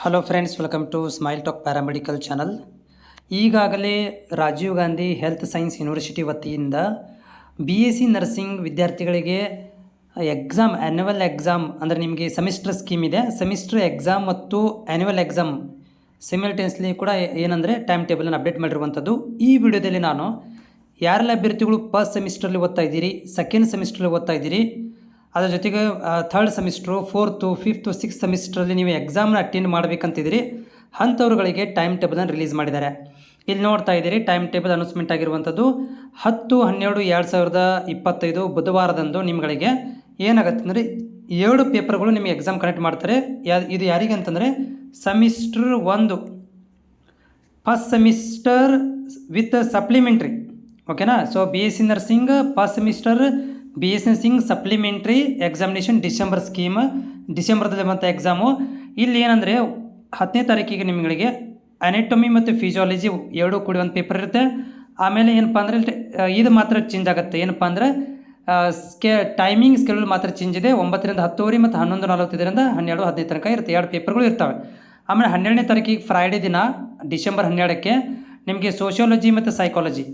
Hello friends, welcome to smile talk paramedical channel. ಈಗಾಗಲೇ Rajiv Gandhi health science university ವತಿಯಿಂದ BSc nursing ವಿದ್ಯಾರ್ಥಿಗಳಿಗೆ exam, annual exam ಅಂದರೆ ನಿಮಗೆ semester scheme ಇದೆ. ಸೆಮಿಸ್ಟರ್ ಎಕ್ಸಾಮ್ ಮತ್ತು ಆ್ಯನ್ಯುವಲ್ ಎಕ್ಸಾಮ್ ಸಿಮಿಲ್ಟೇನ್ಸ್ಲಿ ಕೂಡ ಏನಂದರೆ ಟೈಮ್ ಟೇಬಲನ್ನು ಅಪ್ಡೇಟ್ ಮಾಡಿರುವಂಥದ್ದು. ಈ ವಿಡಿಯೋದಲ್ಲಿ ನಾನು ಯಾರೆಲ್ಲ ಅಭ್ಯರ್ಥಿಗಳು ಫಸ್ಟ್ ಸೆಮಿಸ್ಟ್ರಲ್ಲಿ ಓದ್ತಾ ಇದ್ದೀರಿ, ಸೆಕೆಂಡ್ ಸೆಮಿಸ್ಟ್ರಲ್ಲಿ ಓದ್ತಾ ಇದ್ದೀರಿ, ಅದರ ಜೊತೆಗೆ third semester, fourth, fifth, six ಸೆಮಿಸ್ಟ್ರಲ್ಲಿ ನೀವು ಎಕ್ಸಾಮ್ನ ಅಟೆಂಡ್ ಮಾಡಬೇಕಂತಿದ್ದೀರಿ, ಅಂಥವ್ರುಗಳಿಗೆ ಟೈಮ್ ಟೇಬಲನ್ನು ರಿಲೀಸ್ ಮಾಡಿದ್ದಾರೆ. ಇಲ್ಲಿ ನೋಡ್ತಾ ಇದ್ದೀರಿ, ಟೈಮ್ ಟೇಬಲ್ ಅನೌನ್ಸ್ಮೆಂಟ್ ಆಗಿರುವಂಥದ್ದು 10/12/2025 ಬುಧವಾರದಂದು ನಿಮ್ಗಳಿಗೆ ಏನಾಗುತ್ತೆ ಅಂದರೆ 7 ಪೇಪರ್ಗಳು ನಿಮಗೆ ಎಕ್ಸಾಮ್ ಕಂಡಕ್ಟ್ ಮಾಡ್ತಾರೆ. ಇದು ಯಾರಿಗೆ ಅಂತಂದರೆ semester 1 first semester with supplementary, ಓಕೆನಾ. So BSc nursing first semester, BSc nursing supplementary examination December scheme, ಡಿಸೆಂಬರ್ದಲ್ಲಿ ಬಂತ ಎಕ್ಸಾಮು. ಇಲ್ಲಿ ಏನಂದರೆ 10ನೇ ತಾರೀಕಿಗೆ ನಿಮಗೆ ಅನೆಟೊಮಿ ಮತ್ತು ಫಿಸಿಯಾಲಜಿ 2 ಕೂಡಿ ಒಂದು ಪೇಪರ್ ಇರುತ್ತೆ. ಆಮೇಲೆ ಏನಪ್ಪ ಅಂದರೆ ಇದು ಮಾತ್ರ ಚೇಂಜ್ ಆಗುತ್ತೆ. ಏನಪ್ಪ ಅಂದರೆ ಟೈಮಿಂಗ್ ಸ್ಕೆಡ್ಯೂಲ್ ಮಾತ್ರ ಚೇಂಜ್ ಇದೆ. 9ರಿಂದ 10 ಮತ್ತು 11:45 12:15 ತನಕ ಇರುತ್ತೆ. 2 ಪೇಪರ್ಗಳು ಇರ್ತವೆ. ಆಮೇಲೆ 12ನೇ ತಾರೀಕಿಗೆ ಫ್ರೈಡೇ ದಿನ ಡಿಸೆಂಬರ್ 12ಕ್ಕೆ ನಿಮಗೆ ಸೋಷಿಯಾಲಜಿ ಮತ್ತು ಸೈಕಾಲಜಿ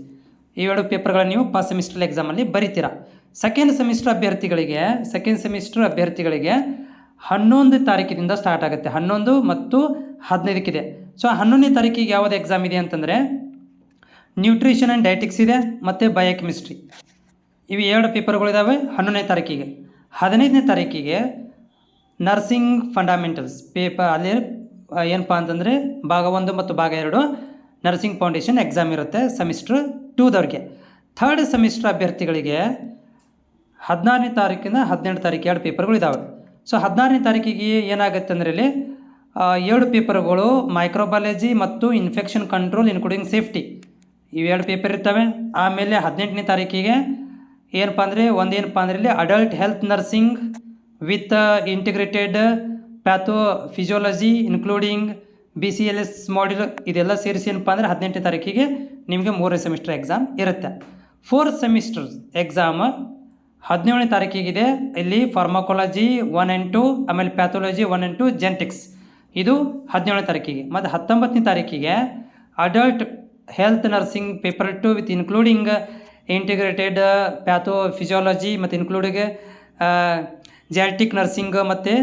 ಈ 2 ಪೇಪರ್ಗಳನ್ನು ನೀವು ಫಸ್ಟ್ ಸೆಮಿಸ್ಟರ್ ಎಕ್ಸಾಮಲ್ಲಿ ಬರೀತೀರಾ. ಸೆಕೆಂಡ್ ಸೆಮಿಸ್ಟರ್ ಅಭ್ಯರ್ಥಿಗಳಿಗೆ 11 ತಾರೀಕಿನಿಂದ ಸ್ಟಾರ್ಟ್ ಆಗುತ್ತೆ. 11 ಮತ್ತು 15 ಸೊ 11ನೇ ತಾರೀಕಿಗೆ ಯಾವುದು ಎಕ್ಸಾಮ್ ಇದೆ ಅಂತಂದರೆ ನ್ಯೂಟ್ರಿಷನ್ ಆ್ಯಂಡ್ ಡಯಟಿಕ್ಸ್ ಇದೆ ಮತ್ತು ಬಯೋಕೆಮಿಸ್ಟ್ರಿ. ಇವು 2 ಪೇಪರ್ಗಳಿದ್ದಾವೆ 11ನೇ ತಾರೀಕಿಗೆ. 15ನೇ ತಾರೀಕಿಗೆ ನರ್ಸಿಂಗ್ ಫಂಡಮೆಂಟಲ್ಸ್ ಪೇಪರ್, ಅಲ್ಲಿ ಏನಪ್ಪ ಅಂತಂದರೆ ಭಾಗ 1 ಮತ್ತು ಭಾಗ 2 ನರ್ಸಿಂಗ್ ಫೌಂಡೇಶನ್ ಎಕ್ಸಾಮ್ ಇರುತ್ತೆ ಸೆಮಿಸ್ಟರ್ 2ದವ್ರಿಗೆ. ಥರ್ಡ್ ಸೆಮಿಸ್ಟರ್ ಅಭ್ಯರ್ಥಿಗಳಿಗೆ 16ನೇ ತಾರೀಕಿಂದ 18 ತಾರೀಕು 2 ಪೇಪರ್ಗಳಿದ್ದಾವೆ. ಸೊ 16ನೇ ತಾರೀಕಿಗೆ ಏನಾಗುತ್ತೆ ಅಂದರೆ ಇಲ್ಲಿ 7 ಪೇಪರ್ಗಳು ಮೈಕ್ರೋಬಯಾಲಜಿ ಮತ್ತು ಇನ್ಫೆಕ್ಷನ್ ಕಂಟ್ರೋಲ್ ಇನ್ಕ್ಲೂಡಿಂಗ್ ಸೇಫ್ಟಿ, ಇವು 2 ಪೇಪರ್ ಇರ್ತವೆ. ಆಮೇಲೆ 18ನೇ ತಾರೀಕಿಗೆ ಏನಪ್ಪ ಅಂದರೆ ಇಲ್ಲಿ adult health nursing with integrated pathophysiology including BCLS module, ಇದೆಲ್ಲ ಸೇರಿಸಿ ಏನಪ್ಪ ಅಂದರೆ 18ನೇ ತಾರೀಕಿಗೆ ನಿಮಗೆ 3ನೇ ಸೆಮಿಸ್ಟರ್ ಎಕ್ಸಾಮ್ ಇರುತ್ತೆ. ಫೋರ್ತ್ ಸೆಮಿಸ್ಟರ್ ಎಕ್ಸಾಮ್ 17ನೇ ತಾರೀಕಿಗಿದೆ. ಇಲ್ಲಿ ಫಾರ್ಮಕಾಲಜಿ 1 and 2, ಆಮೇಲೆ ಪ್ಯಾಥೋಲಜಿ 1 and 2, ಜೆನೆಟಿಕ್ಸ್, ಇದು 17ನೇ ತಾರೀಕಿಗೆ. ಮತ್ತು 19ನೇ ತಾರೀಕಿಗೆ adult health nursing paper 2 with including integrated pathophysiology ಮತ್ತು ಇನ್ಕ್ಲೂಡಿಂಗ್ ಜೆನೆಟಿಕ್ ನರ್ಸಿಂಗ್ ಮತ್ತು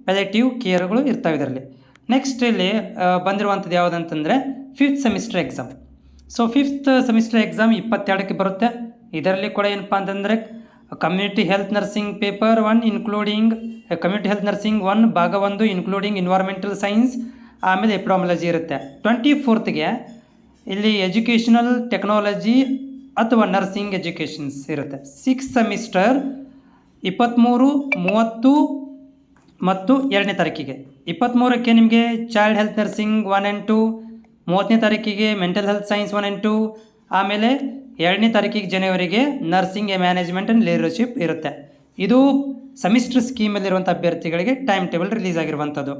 ಪ್ಯಾಲಿಯೇಟಿವ್ ಕೇರ್ಗಳು ಇರ್ತವೆ ಇದರಲ್ಲಿ. ನೆಕ್ಸ್ಟ್ ಇಲ್ಲಿ ಬಂದಿರುವಂಥದ್ದು ಯಾವುದಂತಂದರೆ fifth semester exam. So fifth semester exam 22ಕ್ಕೆ ಬರುತ್ತೆ. ಇದರಲ್ಲಿ ಕೂಡ ಏನಪ್ಪ ಅಂತಂದರೆ community health nursing paper 1 including community health nursing 1 ಭಾಗ 1 ಇನ್ಕ್ಲೂಡಿಂಗ್ ಎನ್ವೈರ್ಮೆಂಟಲ್ ಸೈನ್ಸ್, ಆಮೇಲೆ ಎಪಿಡಮಿಯಾಲಜಿ ಇರುತ್ತೆ. 24ಗೆ ಇಲ್ಲಿ ಎಜುಕೇಷನಲ್ ಟೆಕ್ನಾಲಜಿ ಅಥವಾ ನರ್ಸಿಂಗ್ ಎಜುಕೇಷನ್ಸ್ ಇರುತ್ತೆ. ಸಿಕ್ಸ್ ಸೆಮಿಸ್ಟರ್ 23, 30 ಮತ್ತು 2ನೇ ತಾರೀಕಿಗೆ. 23ಕ್ಕೆ ನಿಮಗೆ ಚೈಲ್ಡ್ ಹೆಲ್ತ್ ನರ್ಸಿಂಗ್ 1 and 2, 30ನೇ ತಾರೀಕಿಗೆ ಮೆಂಟಲ್ ಹೆಲ್ತ್ ಸೈನ್ಸ್ 1 and 2, ಆಮೇಲೆ 2ನೇ ತಾರೀಕಿಗೆ ಜನವರಿಗೆ ನರ್ಸಿಂಗ್ ಮ್ಯಾನೇಜ್ಮೆಂಟ್ ಆ್ಯಂಡ್ ಲೀಡರ್ಶಿಪ್ ಇರುತ್ತೆ. ಇದು ಸೆಮಿಸ್ಟರ್ ಸ್ಕೀಮಲ್ಲಿರುವಂಥ ಅಭ್ಯರ್ಥಿಗಳಿಗೆ ಟೈಮ್ ಟೇಬಲ್ ರಿಲೀಸ್ ಆಗಿರುವಂಥದ್ದು.